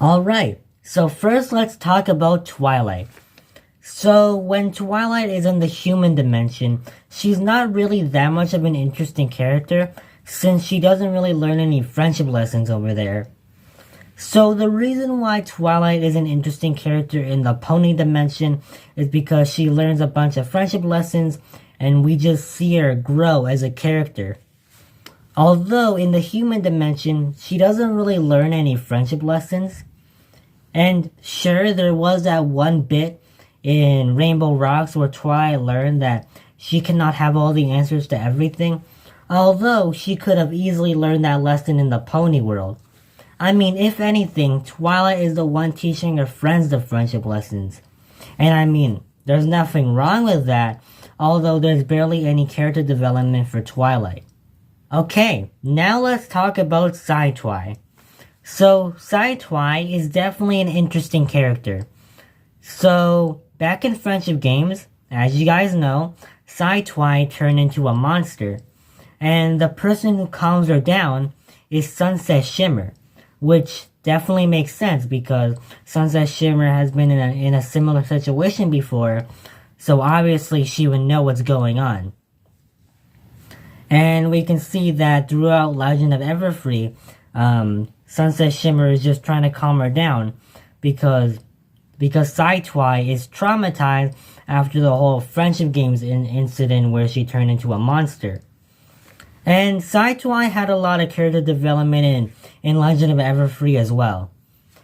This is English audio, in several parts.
Alright, so first let's talk about Twilight. So when Twilight is in the human dimension, she's not really that much of an interesting character since she doesn't really learn any friendship lessons over there. So the reason why Twilight is an interesting character in the pony dimension is because she learns a bunch of friendship lessons and we just see her grow as a character. Although in the human dimension, she doesn't really learn any friendship lessons. And sure, there was that one bit in Rainbow Rocks where Twilight learned that she cannot have all the answers to everything. Although she could have easily learned that lesson in the pony world. I mean, if anything, Twilight is the one teaching her friends the friendship lessons. And I mean, there's nothing wrong with that, although there's barely any character development for Twilight. Okay, now let's talk about Sci-Twi. So, Sci-Twi is definitely an interesting character. So, back in Friendship Games, as you guys know, Sci-Twi turned into a monster. And the person who calms her down is Sunset Shimmer, which definitely makes sense because Sunset Shimmer has been in a similar situation before, so obviously she would know what's going on. And we can see that throughout Legend of Everfree, Sunset Shimmer is just trying to calm her down because Sci-Twi is traumatized after the whole Friendship Games incident where she turned into a monster. And Sci-Twi had a lot of character development in Legend of Everfree as well.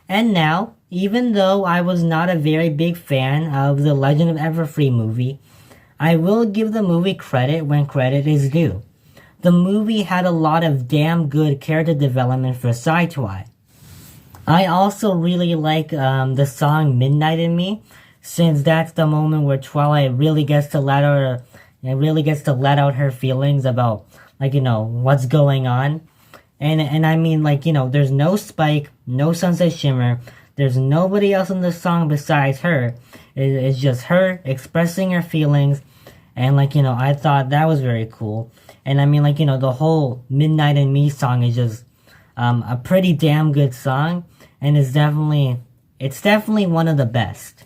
And now, even though I was not a very big fan of the Legend of Everfree movie, I will give the movie credit when credit is due. The movie had a lot of damn good character development for Sci-Twi. I also really like the song Midnight in Me, since that's the moment where Twilight really gets to let out her feelings about, what's going on. And I mean, there's no Spike, no Sunset Shimmer, there's nobody else in the song besides her. It's just her expressing her feelings, and I thought that was very cool. And I mean, the whole Midnight in Me song is just a pretty damn good song, and it's definitely one of the best.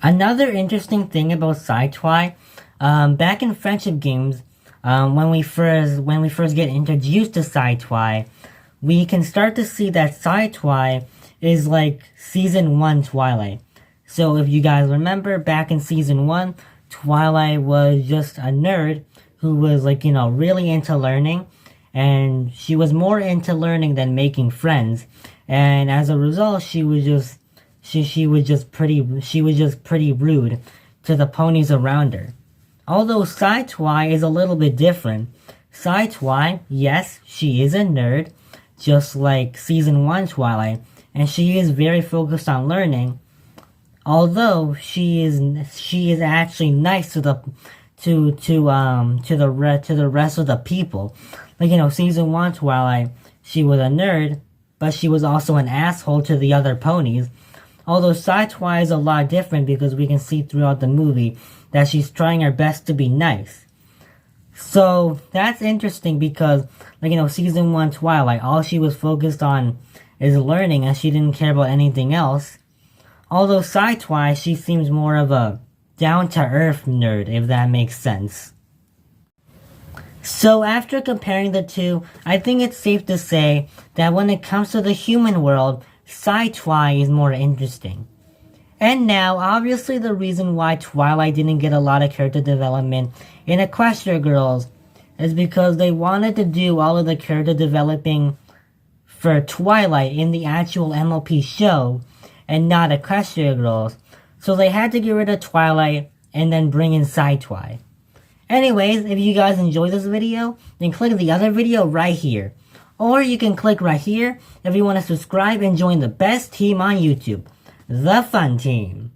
Another interesting thing about Sci-Twi, back in Friendship Games, when we first get introduced to Sci-Twi, we can start to see that Sci-Twi is like Season 1 Twilight. So if you guys remember, back in Season 1, Twilight was just a nerd who was really into learning, and she was more into learning than making friends. And as a result, she was just pretty rude to the ponies around her. Although Sci-Twi is a little bit different. Sci-Twi, yes, she is a nerd, just like Season 1 Twilight, and she is very focused on learning. Although she is actually nice to the rest of the people. Season 1 Twilight, she was a nerd, but she was also an asshole to the other ponies. Although Sci-Twi is a lot different because we can see throughout the movie that she's trying her best to be nice. So that's interesting because, Season 1 Twilight, all she was focused on is learning and she didn't care about anything else. Although Sci-Twi, she seems more of a down-to-earth nerd, if that makes sense. So after comparing the two, I think it's safe to say that when it comes to the human world, Sci-Twi is more interesting. And now, obviously the reason why Twilight didn't get a lot of character development in Equestria Girls is because they wanted to do all of the character developing for Twilight in the actual MLP show and not Equestria Girls. So they had to get rid of Twilight and then bring in Sci-Twi. Anyways, if you guys enjoyed this video, then click the other video right here. Or you can click right here if you want to subscribe and join the best team on YouTube, the Fun Team.